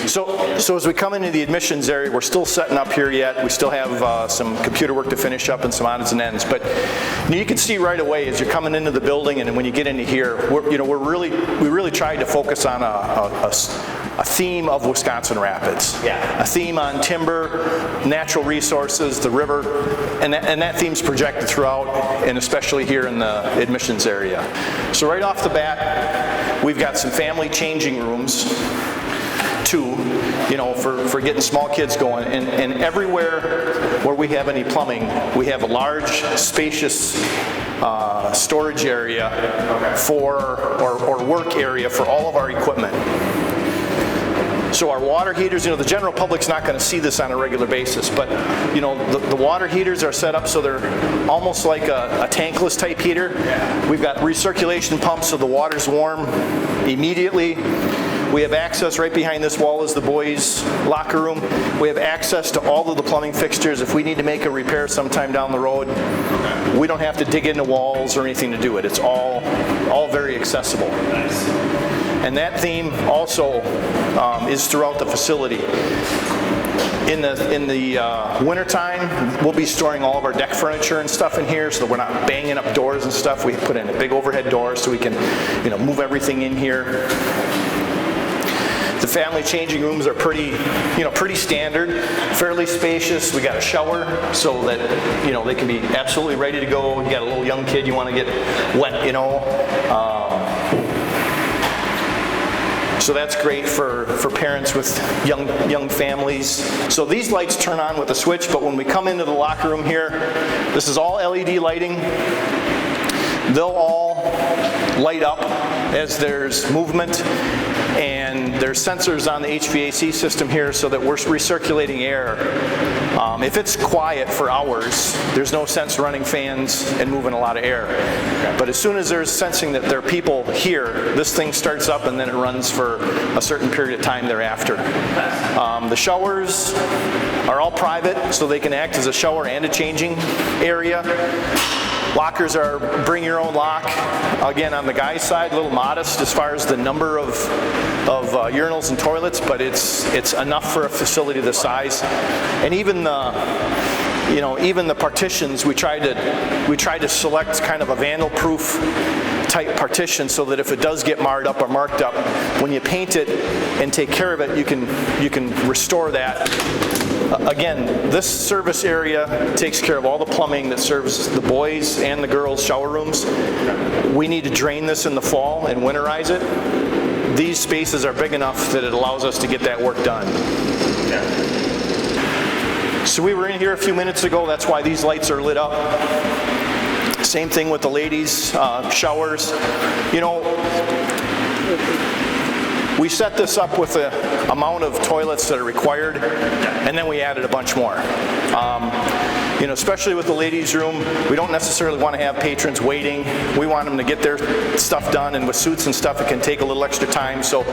So as we come into the admissions area, we're still setting up here yet. We still have some computer work to finish up and some odds and ends. But you can see right away as you're coming into the building, and when you get into here, we really tried to focus on a theme of Wisconsin Rapids. Yeah. A theme on timber, natural resources, the river, and that theme's projected throughout, and especially here in the admissions area. So right off the bat, we've got some family changing rooms, too, for getting small kids going. And everywhere where we have any plumbing, we have a large, spacious storage area or work area for all of our equipment. So our water heaters, the general public's not going to see this on a regular basis, but the water heaters are set up so they're almost like a tankless type heater. We've got recirculation pumps so the water's warm immediately. We have access right behind this wall is the boys' locker room. We have access to all of the plumbing fixtures. If we need to make a repair sometime down the road, we don't have to dig into walls or anything to do it. It's all very accessible. Nice. And that theme also is throughout the facility. In the wintertime, we'll be storing all of our deck furniture and stuff in here so that we're not banging up doors and stuff. We put in a big overhead door so we can move everything in here. The family changing rooms are pretty standard, fairly spacious. We got a shower so that they can be absolutely ready to go. You got a little young kid you want to get wet, So that's great for parents with young families. So these lights turn on with a switch, but when we come into the locker room here, this is all LED lighting. They'll all light up as there's movement, and there's sensors on the HVAC system here so that we're recirculating air. If it's quiet for hours, there's no sense running fans and moving a lot of air. But as soon as there's sensing that there are people here, this thing starts up and then it runs for a certain period of time thereafter. The showers are all private, so they can act as a shower and a changing area. Lockers are bring your own lock. Again, on the guy's side, a little modest as far as the number of urinals and toilets, but it's enough for a facility this size. And even the partitions, we tried to select kind of a vandal-proof type partition so that if it does get marred up or marked up, when you paint it and take care of it, you can restore that. Again, this service area takes care of all the plumbing that serves the boys and the girls' shower rooms. We need to drain this in the fall and winterize it. These spaces are big enough that it allows us to get that work done. Yeah. So we were in here a few minutes ago. That's why these lights are lit up. Same thing with the ladies' showers. We set this up with the amount of toilets that are required, and then we added a bunch more. Especially with the ladies' room, we don't necessarily want to have patrons waiting. We want them to get their stuff done, and with suits and stuff, it can take a little extra time. So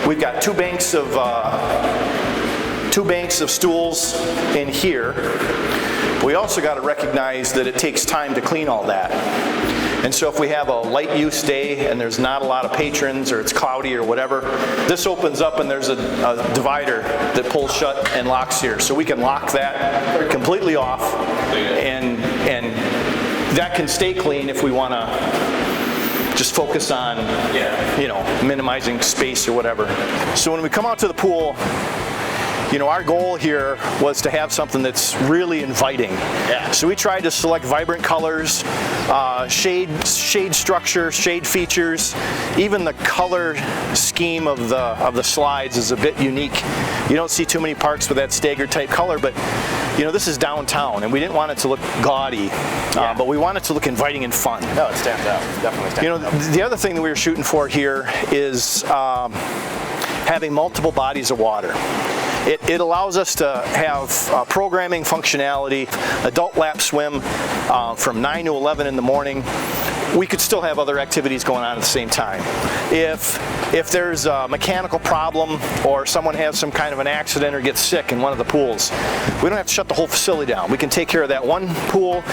we've got two banks of stools in here. We also got to recognize that it takes time to clean all that. And so if we have a light use day and there's not a lot of patrons or it's cloudy or whatever, this opens up and there's a divider that pulls shut and locks here. So we can lock that completely off, and that can stay clean if we want to just focus on minimizing space or whatever. So when we come out to the pool, our goal here was to have something that's really inviting. Yeah. So we tried to select vibrant colors, shade structure, shade features. Even the color scheme of the slides is a bit unique. You don't see too many parks with that staggered type color, but this is downtown, and we didn't want it to look gaudy, but we want it to look inviting and fun. No, it stands out. It definitely stands out. The other thing that we were shooting for here is having multiple bodies of water. It allows us to have programming functionality, adult lap swim from 9 to 11 in the morning. We could still have other activities going on at the same time. If there's a mechanical problem or someone has some kind of an accident or gets sick in one of the pools, we don't have to shut the whole facility down. We can take care of that one pool,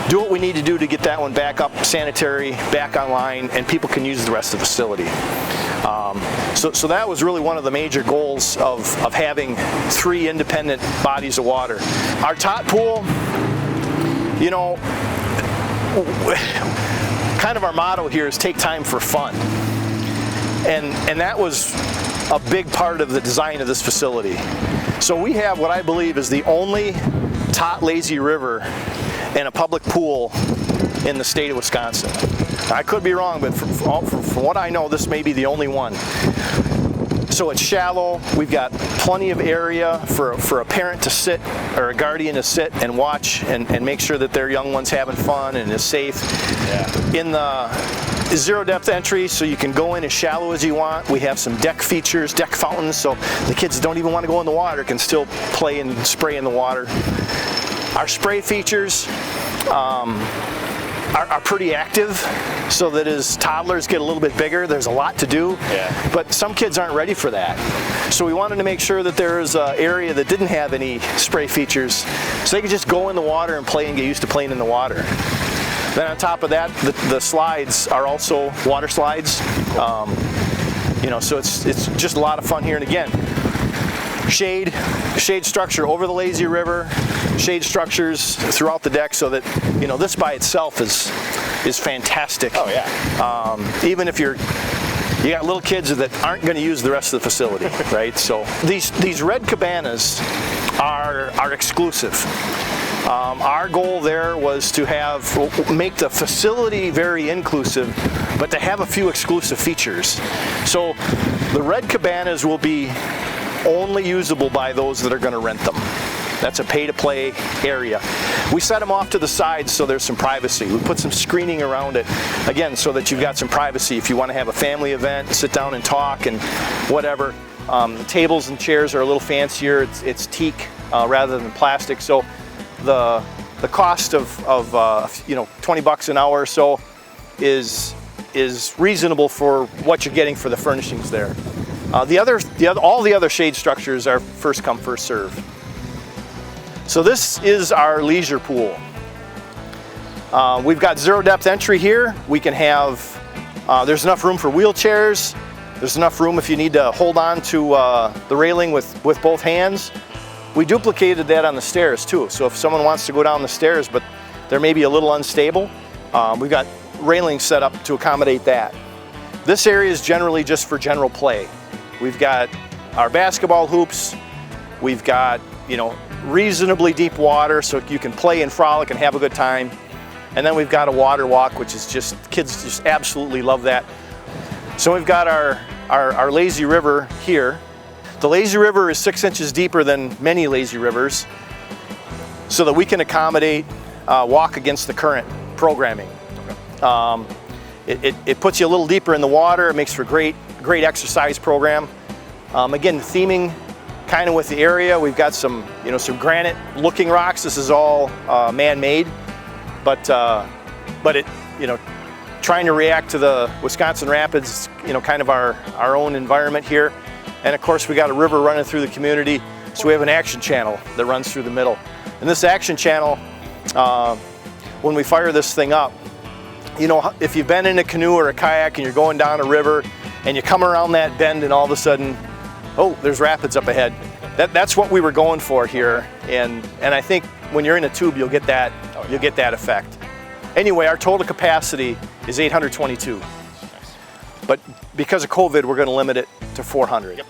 do what we need to do to get that one back up, sanitary, back online, and people can use the rest of the facility. So that was really one of the major goals of having 3 independent bodies of water. Our tot pool, you know, kind of our motto here is take time for fun. And that was a big part of the design of this facility. So we have what I believe is the only tot lazy river and a public pool in the state of Wisconsin. I could be wrong, but from what I know, this may be the only one. So it's shallow. We've got plenty of area for a parent to sit, or a guardian to sit and watch and make sure that their young one's having fun and is safe. Yeah. In the zero depth entry, so you can go in as shallow as you want. We have some deck features, deck fountains, so the kids don't even want to go in the water, can still play and spray in the water. Our spray features are pretty active, so that as toddlers get a little bit bigger, there's a lot to do. Yeah. But some kids aren't ready for that. So we wanted to make sure that there's an area that didn't have any spray features, so they could just go in the water and play and get used to playing in the water. Then on top of that, the slides are also water slides. You know, so it's just a lot of fun here. And again, shade structure over the lazy river, shade structures throughout the deck, so that, you know, this by itself is fantastic. Oh yeah. Even if you got little kids that aren't going to use the rest of the facility, right? So these red cabanas are exclusive. Our goal there was to make the facility very inclusive, but to have a few exclusive features. So the red cabanas will be only usable by those that are going to rent them. That's a pay-to-play area. We set them off to the sides so there's some privacy. We put some screening around it, again, so that you've got some privacy if you want to have a family event, sit down and talk and whatever. The tables and chairs are a little fancier. It's teak rather than plastic. So the cost of you know, $20 an hour or so is reasonable for what you're getting for the furnishings there. All the other shade structures are first come, first serve. So this is our leisure pool. We've got zero depth entry here. We can have, there's enough room for wheelchairs. There's enough room if you need to hold on to the railing with both hands. We duplicated that on the stairs too. So if someone wants to go down the stairs, but they're maybe a little unstable, we've got railings set up to accommodate that. This area is generally just for general play. We've got our basketball hoops. We've got, you know, reasonably deep water so you can play and frolic and have a good time. And then we've got a water walk, which is just, kids just absolutely love that. So we've got our lazy river here. The lazy river is 6 inches deeper than many lazy rivers, so that we can accommodate walk against the current programming. It puts you a little deeper in the water. It makes for great exercise program. Again, the theming kind of with the area. We've got some, you know, some granite looking rocks. This is all man-made, but it, you know, trying to react to the Wisconsin Rapids, you know, kind of our own environment here. And of course we got a river running through the community, so we have an action channel that runs through the middle. And this action channel, when we fire this thing up, you know, if you've been in a canoe or a kayak and you're going down a river and you come around that bend and all of a sudden, oh, there's rapids up ahead. That's what we were going for here. And I think when you're in a tube, you'll get that effect. Anyway, our total capacity is 822. But because of COVID, we're going to limit it to 400. Yep.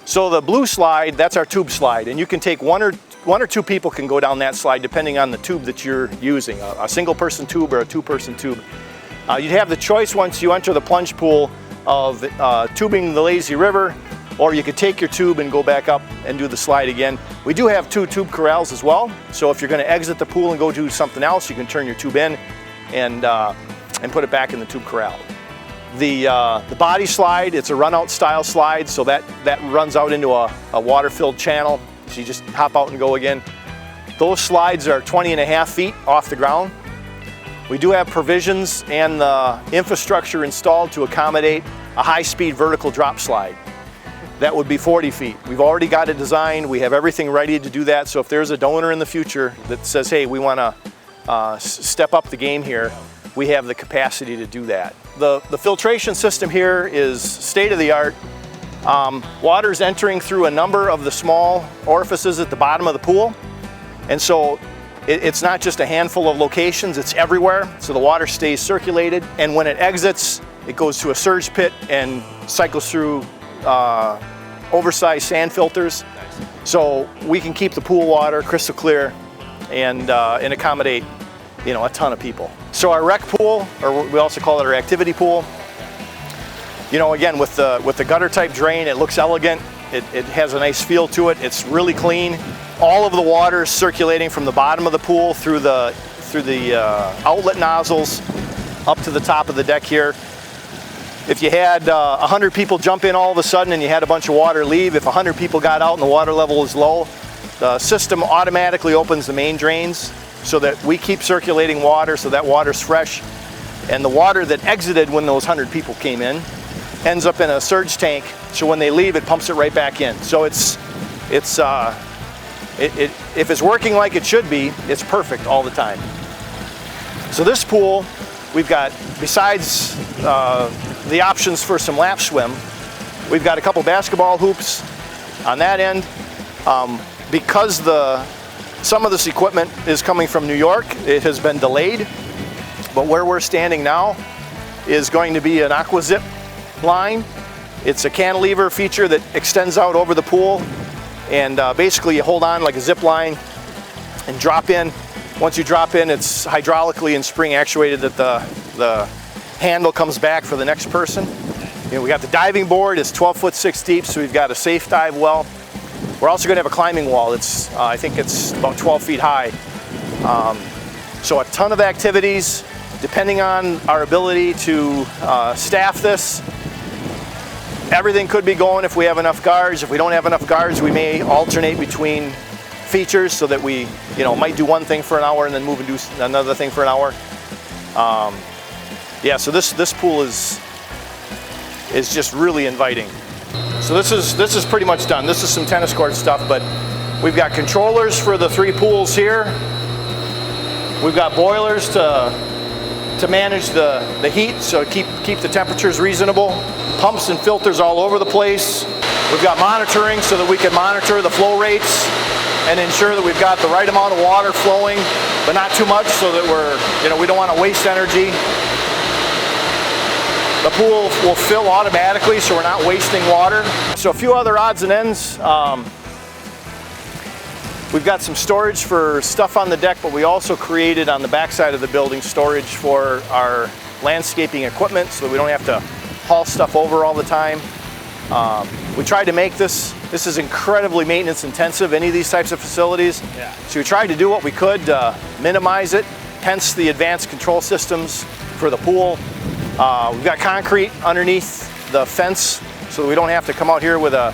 So the blue slide, that's our tube slide, and you can take one or two people can go down that slide depending on the tube that you're using, a single person tube or a two-person tube. You'd have the choice once you enter the plunge pool of tubing the lazy river, or you could take your tube and go back up and do the slide again. We do have 2 tube corrals as well, so if you're going to exit the pool and go do something else, you can turn your tube in and put it back in the tube corral. The body slide, it's a run-out style slide, so that runs out into a water-filled channel, so you just hop out and go again. Those slides are 20.5 feet off the ground. We do have provisions and the infrastructure installed to accommodate a high-speed vertical drop slide. That would be 40 feet. We've already got it designed. We have everything ready to do that. So if there's a donor in the future that says, hey, we want to step up the game here, we have the capacity to do that. The filtration system here is state-of-the-art. Water's entering through a number of the small orifices at the bottom of the pool. And so it's not just a handful of locations, it's everywhere. So the water stays circulated. And when it exits, it goes to a surge pit and cycles through oversized sand filters. So we can keep the pool water crystal clear and accommodate, you know, a ton of people. So our rec pool, or we also call it our activity pool, you know, again, with the gutter type drain, it looks elegant. It has a nice feel to it. It's really clean. All of the water is circulating from the bottom of the pool through the outlet nozzles up to the top of the deck here. If you had 100 people jump in all of a sudden and you had a bunch of water leave, if 100 people got out and the water level is low, the system automatically opens the main drains so that we keep circulating water so that water's fresh. And the water that exited when those 100 people came in ends up in a surge tank, so when they leave, it pumps it right back in. So if it's working like it should be, it's perfect all the time. So this pool, we've got, besides the options for some lap swim, we've got a couple basketball hoops on that end. Because some of this equipment is coming from New York, it has been delayed, but where we're standing now is going to be an aqua zip line. It's a cantilever feature that extends out over the pool, and basically you hold on like a zip line and drop in. Once you drop in, it's hydraulically and spring actuated that the handle comes back for the next person. You know, we got the diving board. It's 12 foot 6 deep, so we've got a safe dive well. We're also going to have a climbing wall. It's I think it's about 12 feet high. So a ton of activities, depending on our ability to staff this. Everything could be going if we have enough guards. If we don't have enough guards, we may alternate between features so that we, you know, might do one thing for an hour and then move and do another thing for an hour. Yeah, so this pool is just really inviting. So this is pretty much done. This is some tennis court stuff, but we've got controllers for the 3 pools here. We've got boilers to manage the heat, so keep the temperatures reasonable. Pumps and filters all over the place. We've got monitoring so that we can monitor the flow rates and ensure that we've got the right amount of water flowing, but not too much so that we don't want to waste energy. The pool will fill automatically, so we're not wasting water. So a few other odds and ends. We've got some storage for stuff on the deck, but we also created on the backside of the building storage for our landscaping equipment so that we don't have to haul stuff over all the time. We tried to make this is incredibly maintenance intensive, any of these types of facilities. Yeah. So we tried to do what we could to minimize it, hence the advanced control systems for the pool. We've got concrete underneath the fence so that we don't have to come out here with a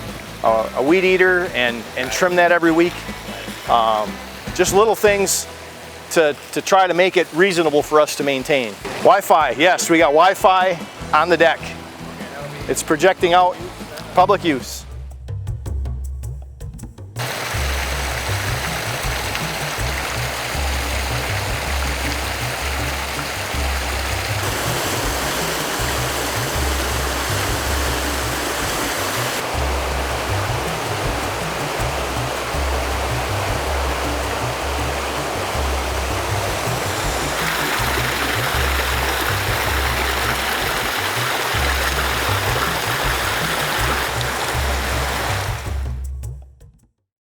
weed eater and trim that every week. Just little things to try to make it reasonable for us to maintain. Wi-Fi, yes, we got Wi-Fi on the deck. It's projecting out, public use.